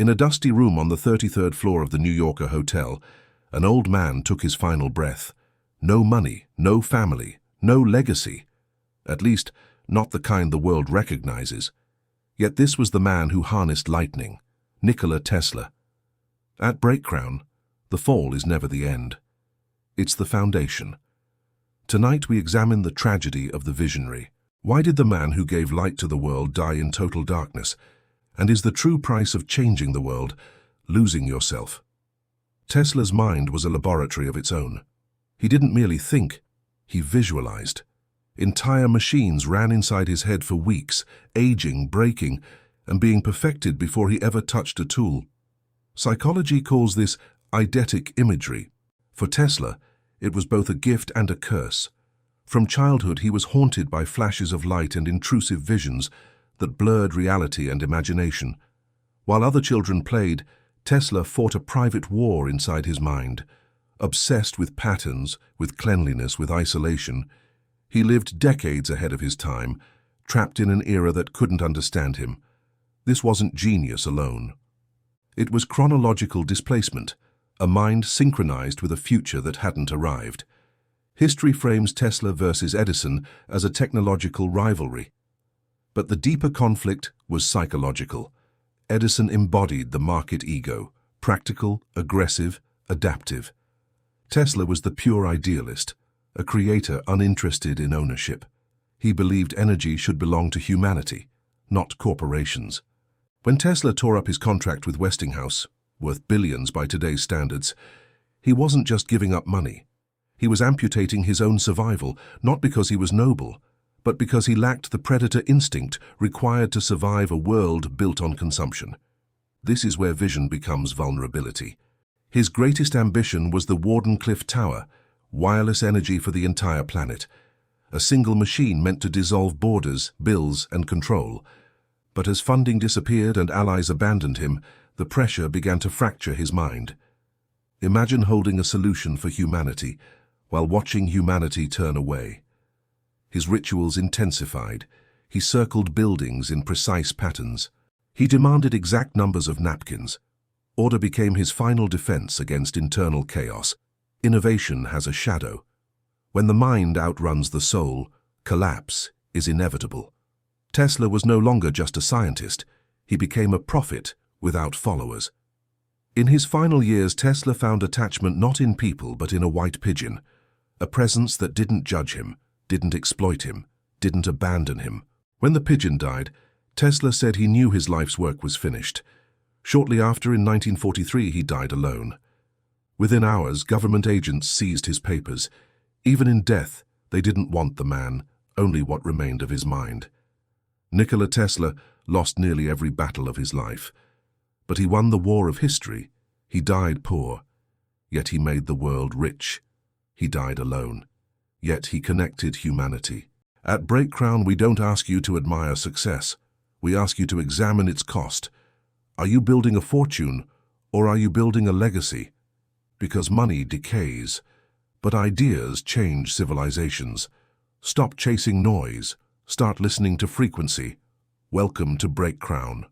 In a dusty room on the 33rd floor of the New Yorker hotel, an old man took his final breath. No money, no family, no legacy. At least, not the kind the world recognizes. Yet this was the man who harnessed lightning, Nikola Tesla. At BREAKCROWN, the fall is never the end. It's the foundation. Tonight we examine the tragedy of the visionary. Why did the man who gave light to the world die in total darkness? And is the true price of changing the world losing yourself? Tesla's mind was a laboratory of its own. He didn't merely think, he visualized. Entire machines ran inside his head for weeks, aging, breaking, and being perfected before he ever touched a tool. Psychology calls this Eidetic Imagery. For Tesla, it was both a gift and a curse. From childhood, he was haunted by flashes of light and intrusive visions that blurred reality and imagination. While other children played, Tesla fought a private war inside his mind. Obsessed with patterns, with cleanliness, with isolation, he lived decades ahead of his time, trapped in an era that couldn't understand him. This wasn't genius alone. It was chronological displacement, a mind synchronized with a future that hadn't arrived. History frames Tesla versus Edison as a technological rivalry. But the deeper conflict was psychological. Edison embodied the market ego, practical, aggressive, adaptive. Tesla was the pure idealist, a creator uninterested in ownership. He believed energy should belong to humanity, not corporations. When Tesla tore up his contract with Westinghouse, worth billions by today's standards, he wasn't just giving up money. He was amputating his own survival, not because he was noble, but because he lacked the predator instinct required to survive a world built on consumption. This is where vision becomes vulnerability. His greatest ambition was the Wardenclyffe Tower, wireless energy for the entire planet, a single machine meant to dissolve borders, bills, and control. But as funding disappeared and allies abandoned him, the pressure began to fracture his mind. Imagine holding a solution for humanity while watching humanity turn away. His rituals intensified. He circled buildings in precise patterns. He demanded exact numbers of napkins. Order became his final defense against internal chaos. Innovation has a shadow. When the mind outruns the soul, collapse is inevitable. Tesla was no longer just a scientist. He became a prophet without followers. In his final years, Tesla found attachment not in people but in a white pigeon, a presence that didn't judge him, didn't exploit him, didn't abandon him. When the pigeon died, Tesla said he knew his life's work was finished. Shortly after, in 1943, he died alone. Within hours, government agents seized his papers. Even in death, they didn't want the man, only what remained of his mind. Nikola Tesla lost nearly every battle of his life. But he won the war of history. He died poor, yet he made the world rich. He died alone, yet he connected humanity. At BREAKCROWN, we don't ask you to admire success. We ask you to examine its cost. Are you building a fortune, or are you building a legacy? Because money decays, but ideas change civilizations. Stop chasing noise. Start listening to frequency. Welcome to BREAKCROWN.